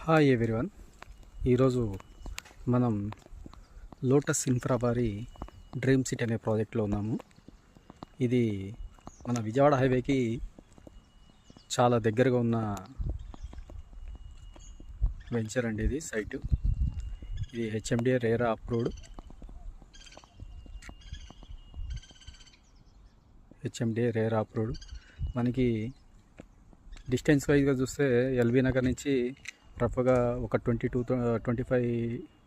Hi everyone. ఈరోజు మనం lotus infra వారి డ్రీమ్ సిటీ అనే ప్రాజెక్ట్లో ఉన్నాము. ఇది మన విజయవాడ హైవేకి చాలా దగ్గరగా ఉన్న వెంచర్ అండి. ఇది సైటు. ఇది హెచ్ఎండిఏ రేరా అప్రూవ్డ్. మనకి డిస్టెన్స్ వైజ్గా చూస్తే ఎల్బీ నగర్ నుంచి రఫ్గా ఒక 25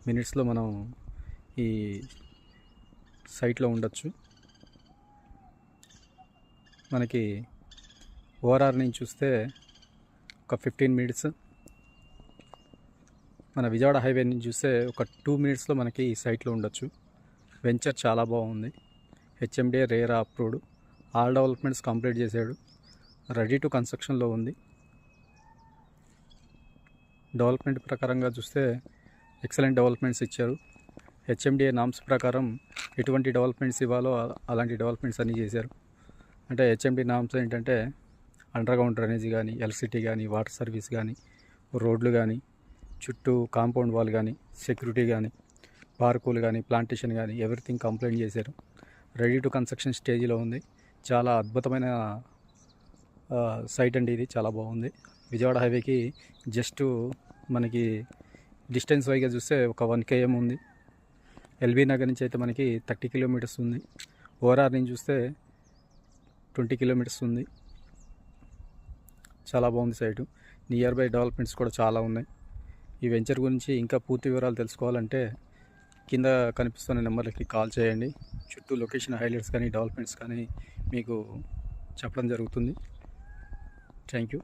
మినిట్స్లో మనం ఈ సైట్లో ఉండొచ్చు. మనకి ఓఆర్ఆర్ నుంచి చూస్తే ఒక 15 మినిట్స్, మన విజయవాడ హైవే నుంచి చూస్తే ఒక 2 మినిట్స్లో మనకి ఈ సైట్లో ఉండొచ్చు. వెంచర్ చాలా బాగుంది. HMDA RERA approved. All developments complete చేశాడు. రెడీ టు కన్స్ట్రక్షన్లో ఉంది. డెవలప్మెంట్ ప్రకారంగా చూస్తే ఎక్సలెంట్ డెవలప్మెంట్స్ ఇచ్చారు. హెచ్ఎండిఏ నామ్స్ ప్రకారం ఎటువంటి డెవలప్మెంట్స్ ఇవ్వాలో అలాంటి డెవలప్మెంట్స్ అన్నీ చేశారు. అంటే హెచ్ఎండి నామ్స్ ఏంటంటే అండర్గ్రౌండ్ డ్రైనేజ్ కానీ, ఎలక్ట్రిసిటీ కానీ, వాటర్ సర్వీస్ కానీ, రోడ్లు కానీ, చుట్టూ కాంపౌండ్ వాల్ కానీ, సెక్యూరిటీ కానీ, పార్కులు కానీ, ప్లాంటేషన్ కానీ ఎవ్రీథింగ్ కంప్లీట్ చేశారు. రెడీ టు కన్స్ట్రక్షన్ స్టేజ్లో ఉంది. చాలా అద్భుతమైన సైట్ అండి. ఇది చాలా బాగుంది. విజయవాడ హైవేకి జస్ట్ మనకి డిస్టెన్స్ వైగా చూస్తే ఒక 1 km ఉంది. ఎల్బీ నగర్ నుంచి అయితే మనకి 30 కిలోమీటర్స్ ఉంది. ఓఆర్ఆర్ నుంచి చూస్తే 20 కిలోమీటర్స్ ఉంది. చాలా బాగుంది సైటు. నియర్ బై డెవలప్మెంట్స్ కూడా చాలా ఉన్నాయి. ఈ వెంచర్ గురించి ఇంకా పూర్తి వివరాలు తెలుసుకోవాలంటే కింద కనిపిస్తున్న నెంబర్లకి కాల్ చేయండి. చుట్టూ లొకేషన్ హైలైట్స్ కానీ, డెవలప్మెంట్స్ కానీ మీకు చెప్పడం జరుగుతుంది. Thank you.